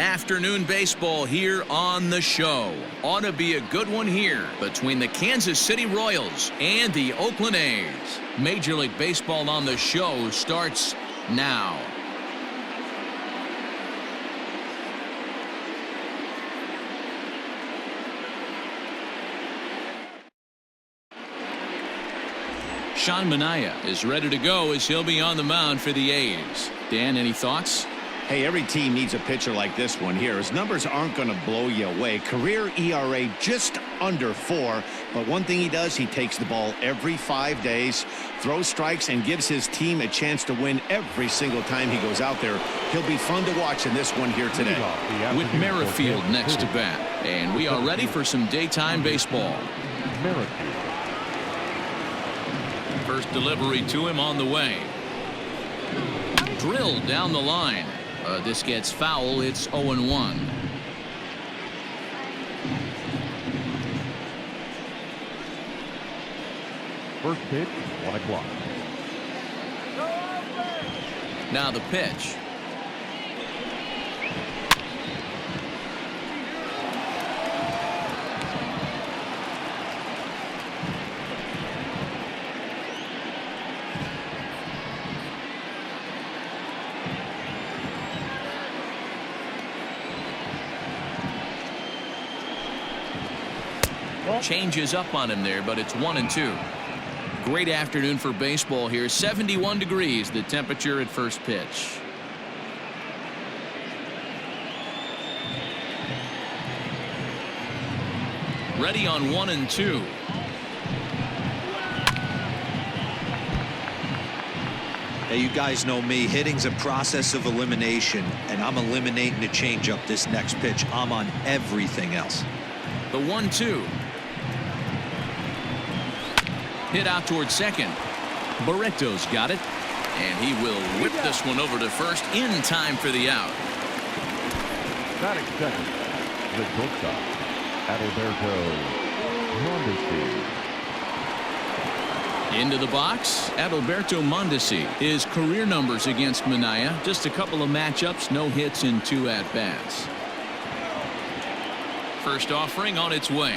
Afternoon baseball here on the show. Ought to be a good one here between the Kansas City Royals and the Oakland A's. Major League Baseball on the show starts now. Sean Manaea is ready to go as he'll be on the mound for the A's. Dan, any thoughts? Hey, every team needs a pitcher like this one here. His numbers aren't going to blow you away. Career ERA just under 4. But one thing he does, he takes the ball every 5 days, throws strikes, and gives his team a chance to win every single time he goes out there. He'll be fun to watch in this one here today. With Merrifield next to bat. And we are ready for some daytime baseball. First delivery to him on the way. Drilled down the line. This gets foul. It's 0-1. First pitch, 1 o'clock. Now the pitch. Changes up on him there, but it's 1-2. Great afternoon for baseball here. 71 degrees the temperature at first pitch. Ready on 1-2. Hey, you guys know me. Hitting's a process of elimination, and I'm eliminating the changeup this next pitch. I'm on everything else. The 1-2. Hit out towards second. Barreto's got it. And he will whip this one over to first in time for the out. Batting second, the shortstop, Adalberto Mondesi. Into the box, Adalberto Mondesi. His career numbers against Manaea, just a couple of matchups, no hits in 2 at-bats. First offering on its way.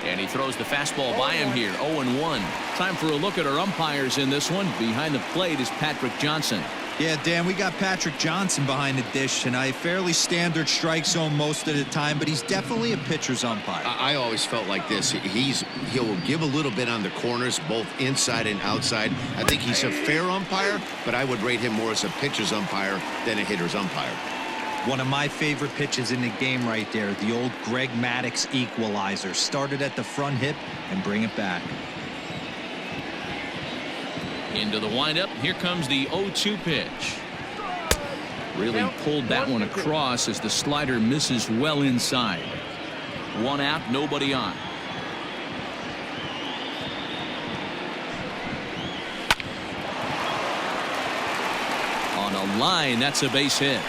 And he throws the fastball by him here. 0-1. Time for a look at our umpires in this one. Behind the plate is Patrick Johnson. Yeah, Dan, we got Patrick Johnson behind the dish, and a fairly standard strike zone most of the time, but he's definitely a pitcher's umpire. I always felt like this. He'll give a little bit on the corners, both inside and outside. I think he's a fair umpire, but I would rate him more as a pitcher's umpire than a hitter's umpire. One of my favorite pitches in the game right there, the old Greg Maddux equalizer. Started at the front hip and bring it back. Into the windup. Here comes the 0-2 pitch. Really pulled that one across as the slider misses well inside. 1 out, nobody on. On a line, that's a base hit.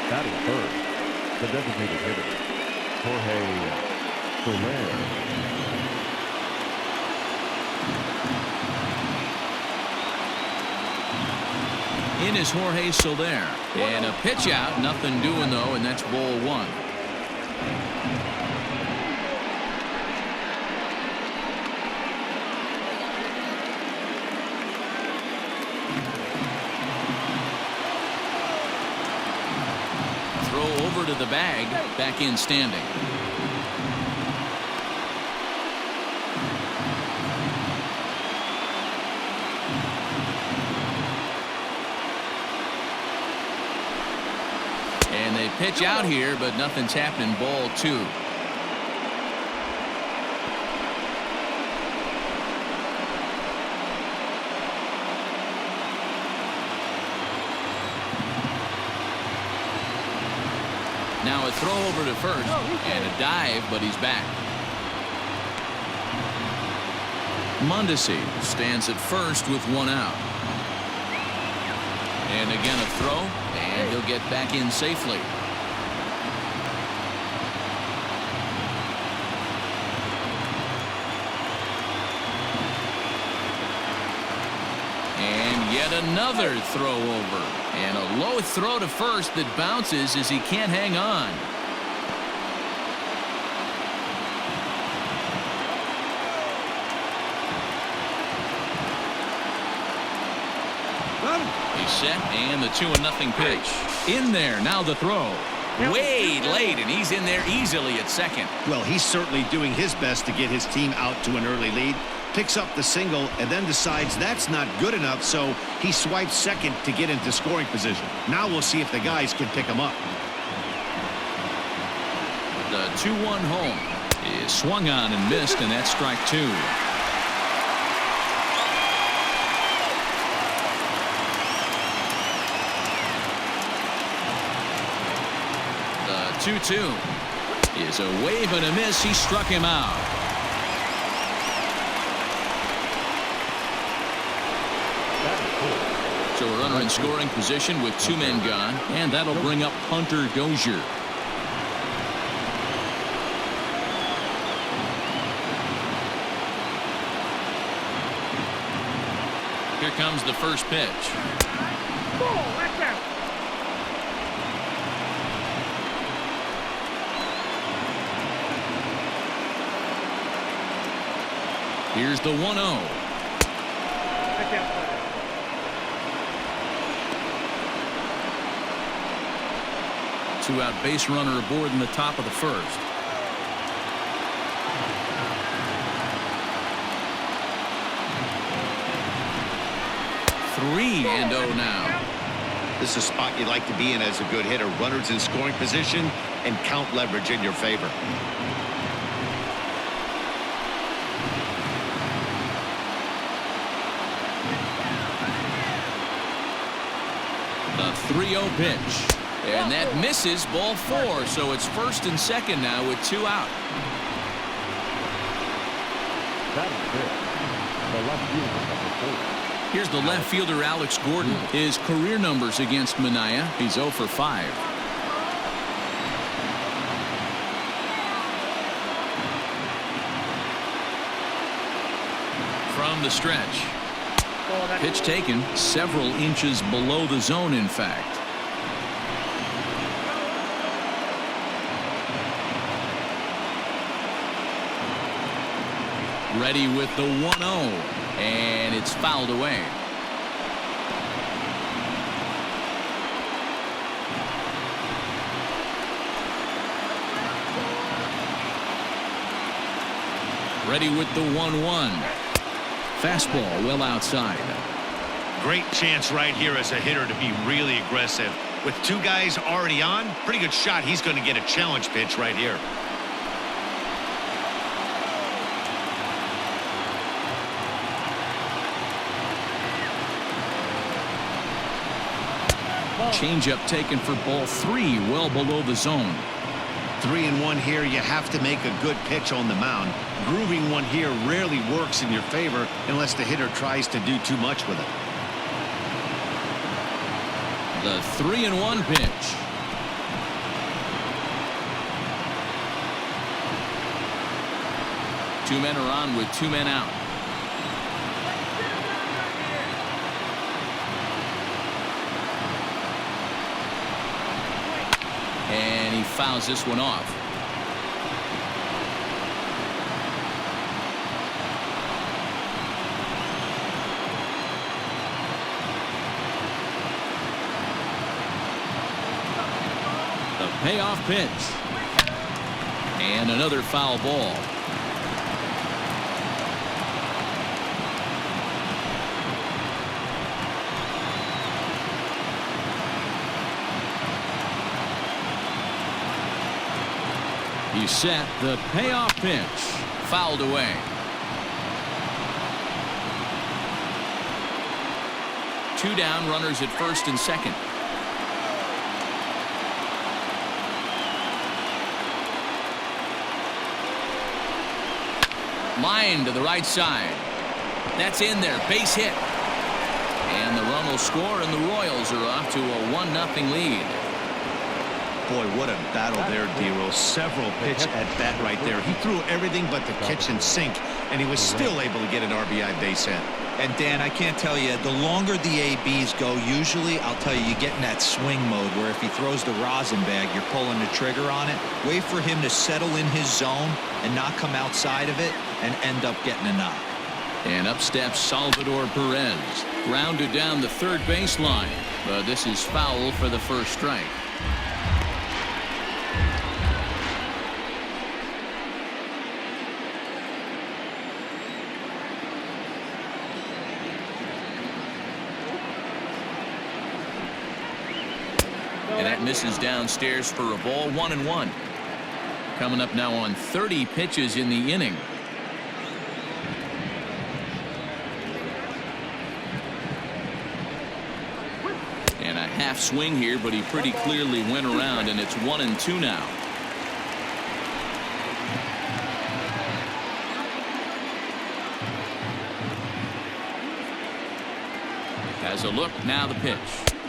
Batting first, the designated hitter, Jorge Soler. In is Jorge Soler. And a pitch out. Nothing doing, though, and that's ball 1. Over to the bag, back in standing. And they pitch out here, but nothing's happening. Ball 2. Now a throw over to first and a dive, but he's back. Mondesi stands at first with 1 out. And again a throw, and he'll get back in safely. Yet another throw over. And a low throw to first that bounces as he can't hang on. He's set, and the 2-0 pitch. In there, now the throw. Way late, and he's in there easily at second. Well, he's certainly doing his best to get his team out to an early lead. Picks up the single and then decides that's not good enough, so he swipes second to get into scoring position. Now we'll see if the guys can pick him up. The 2-1 home is swung on and missed, and that's strike 2. The 2-2 is a wave and a miss. He struck him out. So a runner in scoring position with 2 men gone, and that'll bring up Hunter Dozier. Here comes the first pitch. Here's the 1-0. 2-out base runner aboard in the top of the first. Three and 0 now. This is a spot you like to be in as a good hitter. Runners in scoring position and count leverage in your favor. The 3-0 pitch. And that misses, ball 4, so it's first and second now with 2 out. That is good. The left fielder, number 4. Here's the left fielder, Alex Gordon. His career numbers against Minaya, he's 0 for 5. From the stretch. Pitch taken several inches below the zone, in fact. Ready with the 1-0, and it's fouled away. Ready with the 1-1. Fastball well outside. Great chance right here as a hitter to be really aggressive. With 2 guys already on, pretty good shot. He's going to get a challenge pitch right here. Changeup taken for ball 3, well below the zone. 3-1 here. You have to make a good pitch on the mound. Grooving one here rarely works in your favor unless the hitter tries to do too much with it. The 3-1 pitch. Two men are on with 2 men out. And he fouls this one off. The payoff pitch. And another foul ball. He's set. The payoff pitch fouled away. Two down, runners at first and second. Line to the right side. That's in there. Base hit. And the run will score, and the Royals are off to a 1-0 lead. Boy, what a battle there, D-Roll. Several pitch at bat right there. He threw everything but the kitchen sink, and he was still able to get an RBI base hit. And Dan, I can't tell you, the longer the ABs go, usually, I'll tell you, you get in that swing mode where if he throws the rosin bag, you're pulling the trigger on it. Wait for him to settle in his zone and not come outside of it and end up getting a knock. And up steps Salvador Perez. Grounded down the third baseline. But this is foul for the first strike. And that misses downstairs for a ball. 1-1. Coming up now on 30 pitches in the inning. And a half swing here, but he pretty clearly went around, and it's 1-2 now. Has a look, now the pitch.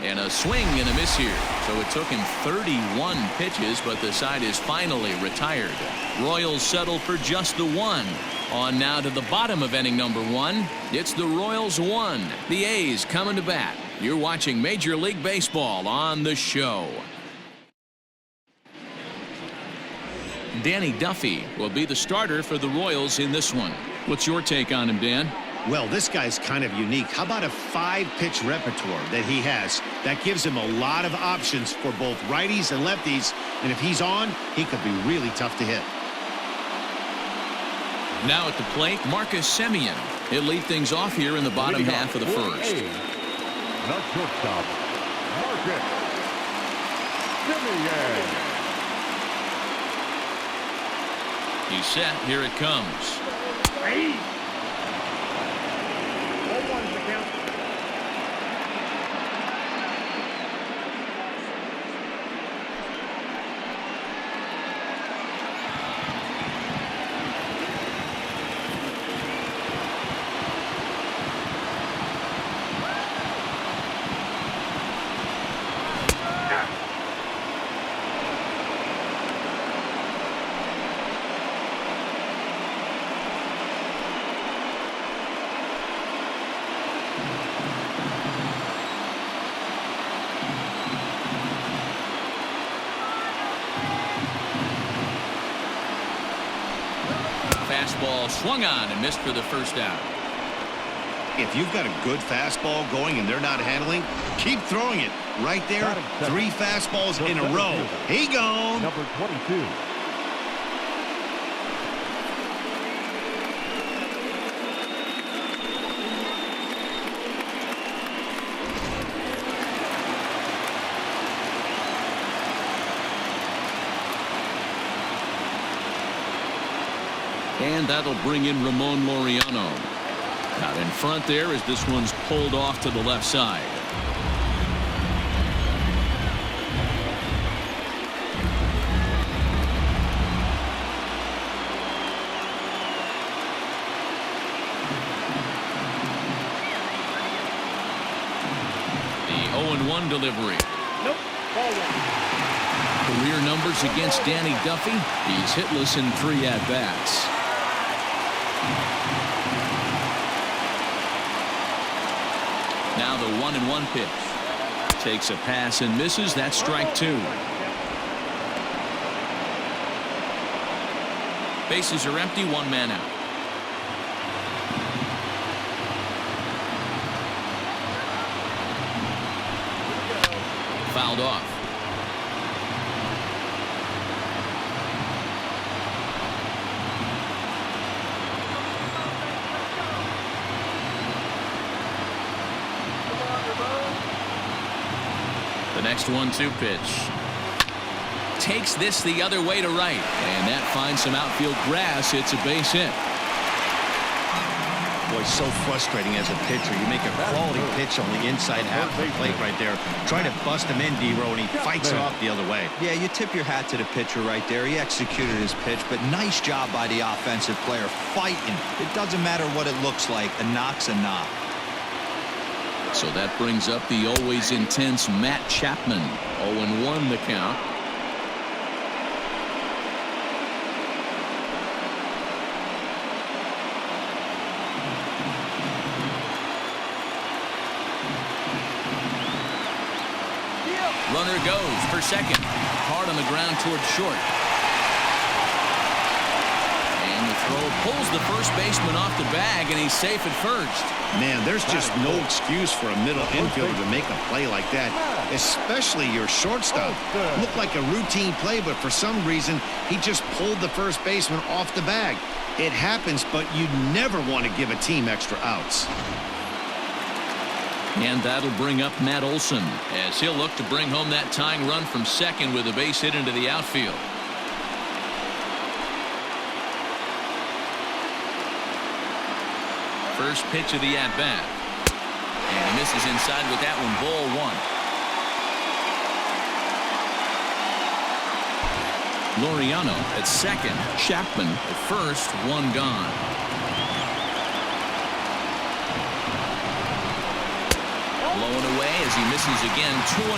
And a swing and a miss here. So it took him 31 pitches, but the side is finally retired. Royals settle for just the one. On now to the bottom of inning number 1. It's the Royals 1. The A's coming to bat. You're watching Major League Baseball on the show. Danny Duffy will be the starter for the Royals in this one. What's your take on him, Dan? Well, this guy's kind of unique. How about a 5-pitch repertoire that he has? That gives him a lot of options for both righties and lefties. And if he's on, he could be really tough to hit. Now at the plate, Marcus Semien. He'll lead things off here in the bottom half of the first. The shortstop, Marcus Semien. He's set. Here it comes. Fastball swung on and missed for the first out. If you've got a good fastball going and they're not handling, keep throwing it. Right there, 3 fastballs in a row. He gone. Number 22. And that'll bring in Ramon Laureano. Out in front there as this one's pulled off to the left side. The 0-1 delivery. Nope. Ball 1. Career numbers against Danny Duffy. He's hitless in 3 at-bats. Now the 1-1 pitch. Takes a pass and misses. That's strike 2. Bases are empty. 1 man out. Fouled off. The next 1-2 pitch. Takes this the other way to right. And that finds some outfield grass. It's a base hit. Boy, so frustrating as a pitcher. You make a quality pitch on the inside half of the plate right there. Try to bust him in, D-Row, and he fights it off the other way. Yeah, you tip your hat to the pitcher right there. He executed his pitch, but nice job by the offensive player fighting. It doesn't matter what it looks like. A knock's a knock. So that brings up the always intense Matt Chapman. 0-1 the count. runner goes for second. Hard on the ground towards short. And the throw pulls the first baseman off the bag, and he's safe at first. Man, there's just no excuse for a middle infielder to make a play like that, especially your shortstop. Looked like a routine play, but for some reason, he just pulled the first baseman off the bag. It happens, but you never want to give a team extra outs. And that'll bring up Matt Olson as he'll look to bring home that tying run from second with a base hit into the outfield. First pitch of the at-bat. And misses inside with that one, ball one. Laureano at second. Chapman at first, one gone. Blowing away as he misses again, 2-0.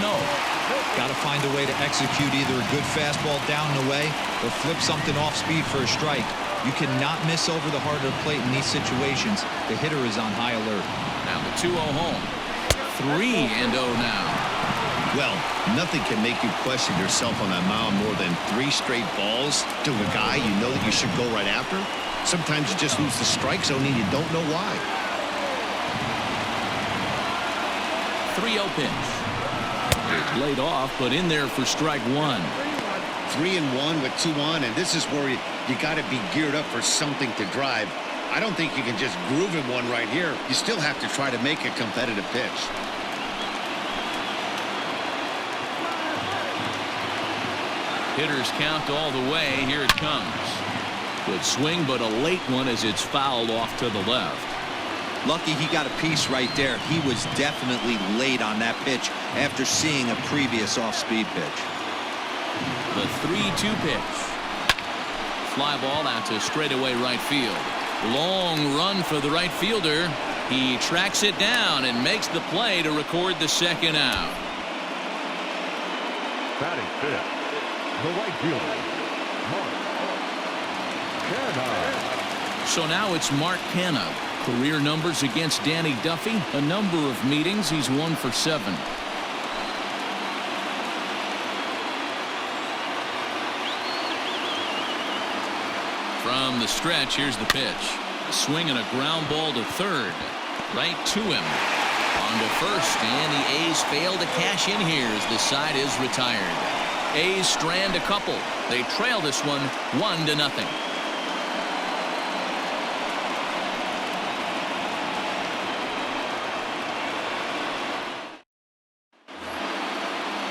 Got to find a way to execute either a good fastball down and away or flip something off speed for a strike. You cannot miss over the heart of the plate in these situations. The hitter is on high alert. Now the 2-0 home. 3-0 now. Well, nothing can make you question yourself on that mound more than 3 straight balls to a guy you know that you should go right after. Sometimes you just lose the strike zone and you don't know why. 3-0 pitch. It's laid off, but in there for strike one. 3-1 with 2 on, and this is where you got to be geared up for something to drive. I don't think you can just groove in one right here. You still have to try to make a competitive pitch. Hitters count all the way. Here it comes. Good swing, but a late one as it's fouled off to the left. Lucky he got a piece right there. He was definitely late on that pitch after seeing a previous off-speed pitch. The 3-2 pitch. Fly ball out to straightaway right field. Long run for the right fielder. He tracks it down and makes the play to record the second out. Batting fifth, the right fielder, Mark Canha. So now it's Mark Canha. Career numbers against Danny Duffy. A number of meetings. He's 1 for 7. From the stretch, here's the pitch. A swing and a ground ball to third. Right to him. On to first, and the A's fail to cash in here as the side is retired. A's strand a couple. They trail this one 1-0.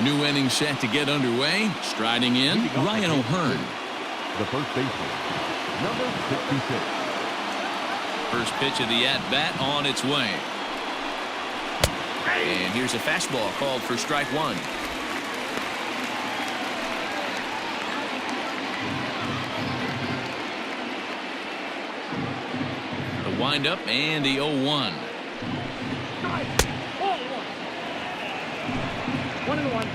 New inning set to get underway. Striding in, Ryan O'Hearn. The first baseman, number 66. First pitch of the at-bat on its way. And here's a fastball called for strike one. The windup and the 0-1. 1-1.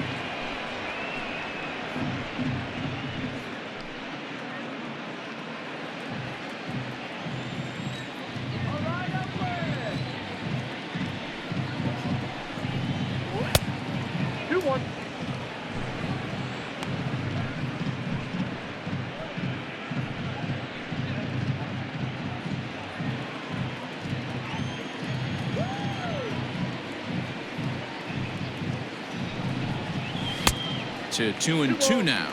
To 2-2 now.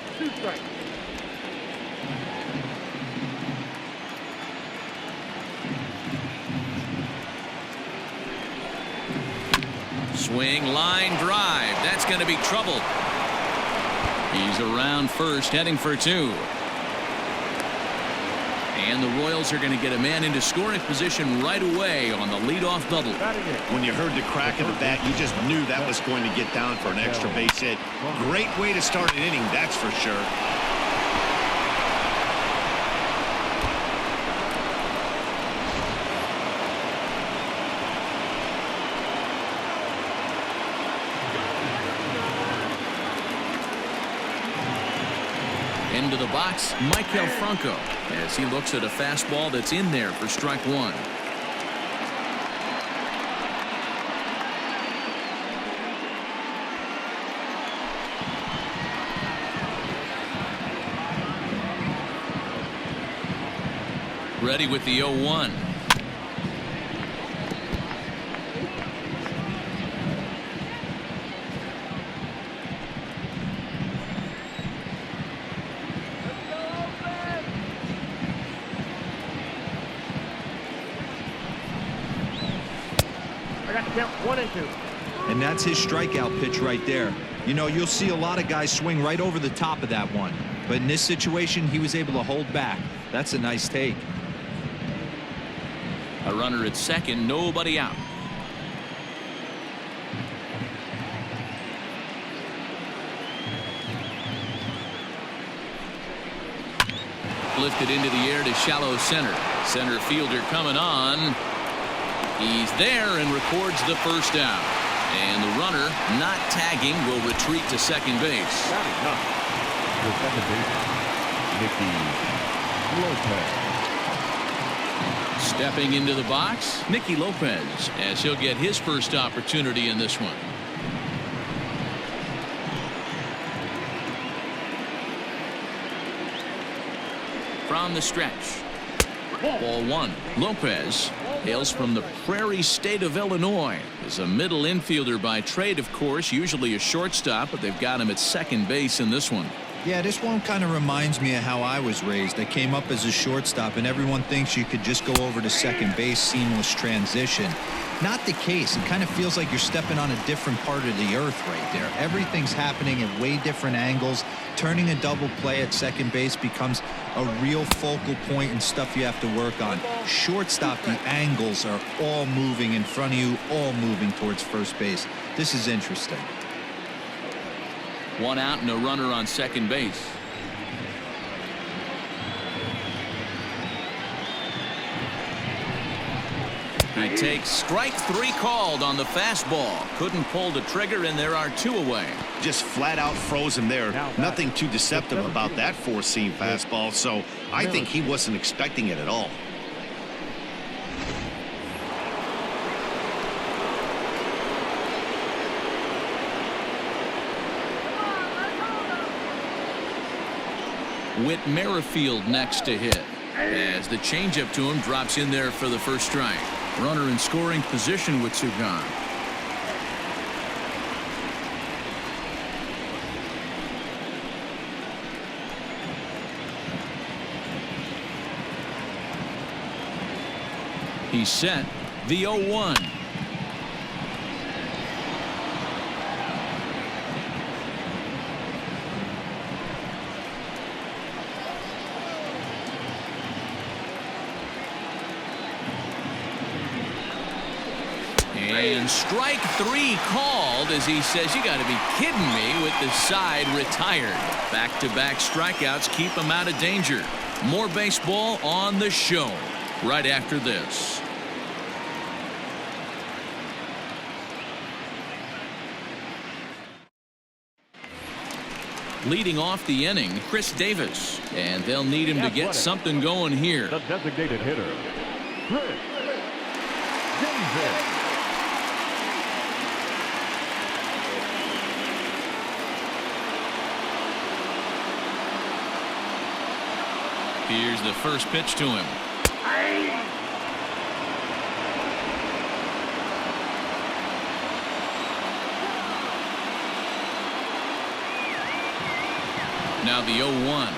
Swing, line drive. That's going to be trouble. He's around first, heading for 2. And the Royals are going to get a man into scoring position right away on the leadoff double. When you heard the crack of the bat, you just knew that was going to get down for an extra base hit. Great way to start an inning, that's for sure. Into the box, Maikel Franco, as he looks at a fastball that's in there for strike one. Ready with the 0-1. I got the count 1-2. And that's his strikeout pitch right there. You know, you'll see a lot of guys swing right over the top of that one. But in this situation, he was able to hold back. That's a nice take. A runner at second, nobody out. Lifted into the air to shallow center. Center fielder coming on. He's there and records the first out. And the runner, not tagging, will retreat to second base. That is not. The second baseman, Nicky Lopez. Stepping into the box, Nicky Lopez, as he'll get his first opportunity in this one. From the stretch. Ball one. Lopez hails from the prairie state of Illinois. Is a middle infielder by trade, of course, usually a shortstop, but they've got him at second base in this one. Yeah, this one kind of reminds me of how I was raised. I came up as a shortstop, and everyone thinks you could just go over to second base, seamless transition. Not the case. It kind of feels like you're stepping on a different part of the earth right there. Everything's happening at way different angles. Turning a double play at second base becomes a real focal point and stuff you have to work on. Shortstop, the angles are all moving in front of you, all moving towards first base. This is interesting. One out and a runner on second base. He takes strike three called on the fastball. Couldn't pull the trigger, and there are two away. Just flat out froze him there. Nothing too deceptive about that four-seam fastball, so I think he wasn't expecting it at all. Whit Merrifield next to hit, as the changeup to him drops in there for the first strike. Runner in scoring position with two gone. He's set. The 0-1. And strike three called, as he says, you got to be kidding me, with the side retired. Back-to-back strikeouts keep him out of danger. More baseball on the show right after this. Leading off the inning, Chris Davis, and they'll need him to get something going here. The designated hitter, Chris Davis. Here's the first pitch to him. Now the 0-1.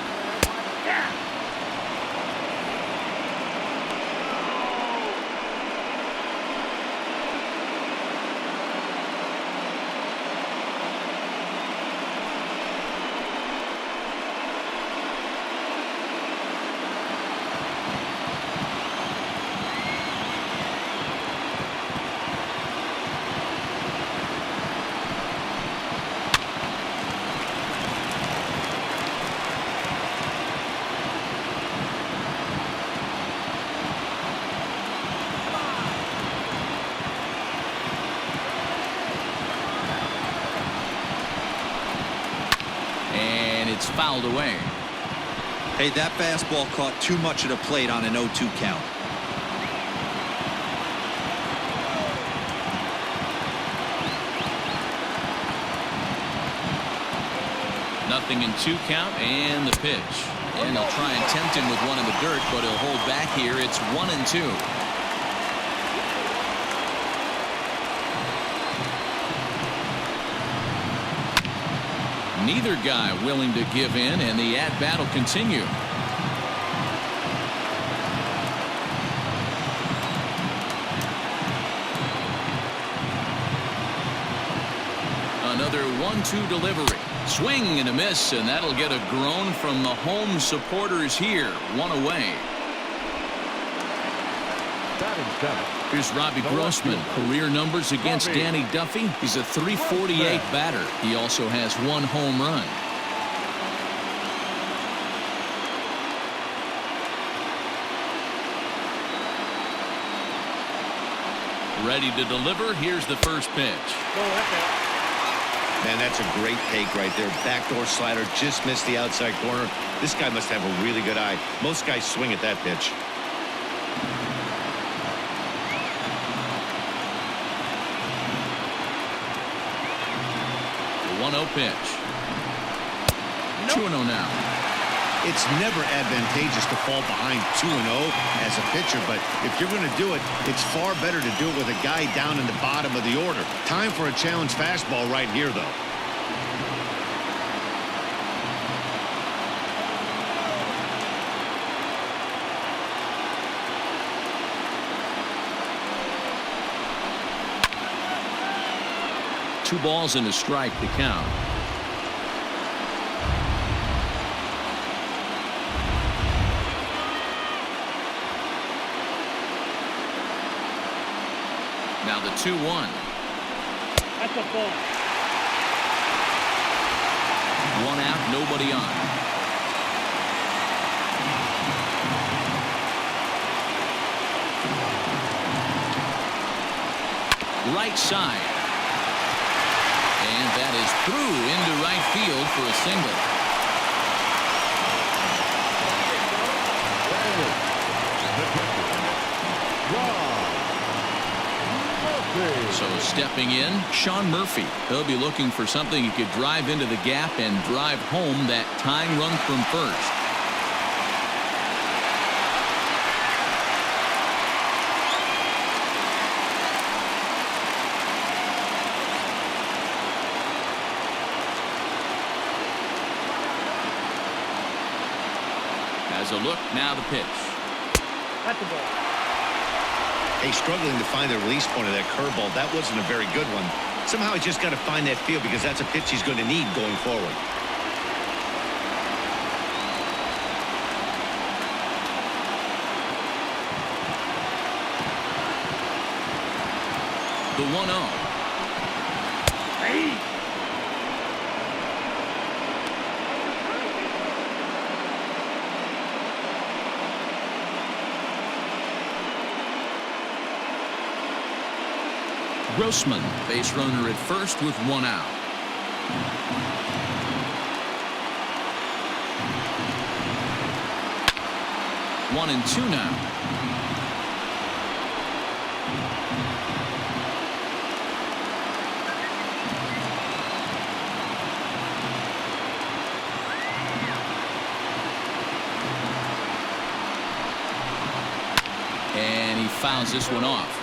It's fouled away. Hey, that fastball caught too much of the plate on an 0-2 count. Nothing in 2 count, and the pitch. And he'll try and tempt him with one in the dirt, but he'll hold back here. It's 1-2. Neither guy willing to give in, and the at-bat will continue. Another 1-2 delivery. Swing and a miss, and that'll get a groan from the home supporters here. One away. Here's Robbie Grossman. Career numbers against Danny Duffy. He's a .348 batter. He also has 1 home run. Ready to deliver. Here's the first pitch. Man, that's a great take right there. Backdoor slider, just missed the outside corner. This guy must have a really good eye. Most guys swing at that pitch. The 1-0 pitch. 2-0 now. It's never advantageous to fall behind 2-0 as a pitcher, but if you're going to do it, it's far better to do it with a guy down in the bottom of the order. Time for a challenge fastball right here, though. Two balls and a strike to count. Now the 2-1. That's a ball. 1 out, nobody on. Right side. And that is through into right field for a single. So stepping in, Sean Murphy. He'll be looking for something he could drive into the gap and drive home that tying run from first. As a look, now the pitch. That's a ball. Hey, struggling to find the release point of that curveball. That wasn't a very good one. Somehow he's just got to find that feel because that's a pitch he's going to need going forward. The 1-0. Hey. Grossman, base runner at first with 1 out. One and 2 now. And he fouls this one off.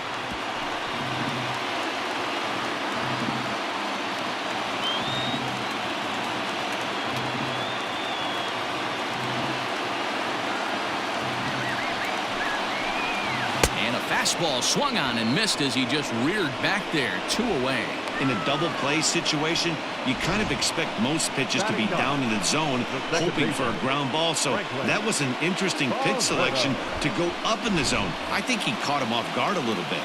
Fastball swung on and missed as he just reared back there. 2 away. In a double play situation, you kind of expect most pitches to be down in the zone, hoping for a ground ball. So that was an interesting pitch selection to go up in the zone. I think he caught him off guard a little bit.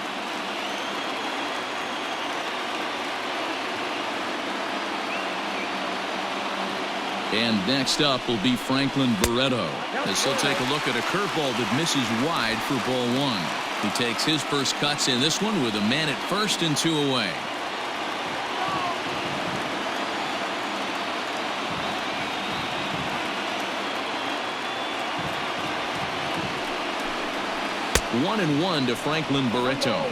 And next up will be Franklin Barreto, as he'll take a look at a curveball that misses wide for ball 1. He takes his first cuts in this one with a man at first and 2 away. One and 1 to Franklin Barreto.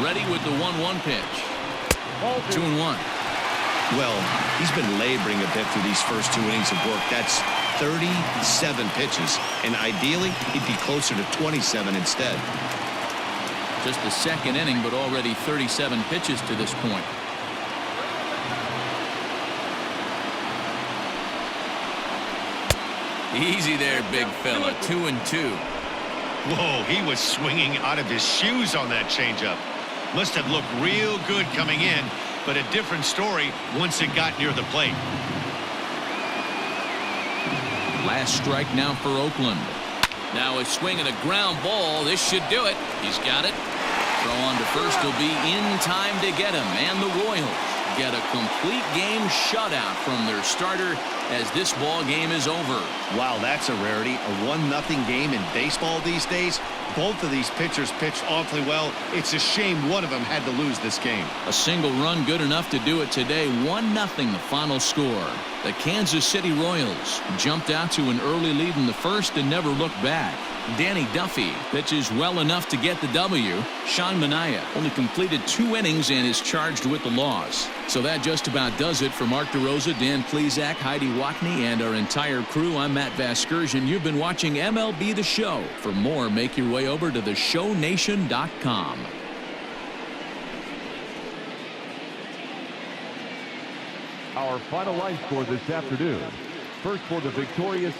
Ready with the 1-1 pitch. 2-1. Well, he's been laboring a bit through these first 2 innings of work. That's 37 pitches, and ideally he'd be closer to 27 instead. Just the second inning, but already 37 pitches to this point. Easy there, big fella. 2-2. Whoa, he was swinging out of his shoes on that changeup. Must have looked real good coming in, but a different story once it got near the plate. Last strike now for Oakland. Now a swing and a ground ball. This should do it. He's got it. Throw on to first will be in time to get him. And the Royals get a complete game shutout from their starter as this ball game is over. Wow, that's a rarity. A 1-0 game in baseball these days. Both of these pitchers pitched awfully well. It's a shame one of them had to lose this game. A single run good enough to do it today. 1-0 the final score. The Kansas City Royals jumped out to an early lead in the first and never looked back. Danny Duffy pitches well enough to get the W. Sean Manaea only completed 2 innings and is charged with the loss. So that just about does it for Mark DeRosa, Dan Plesac, Heidi Watney, and our entire crew. I'm Matt Vasgersian. You've been watching MLB The Show. For more, make your way over to theshownation.com. Our final line score this afternoon. First for the victorious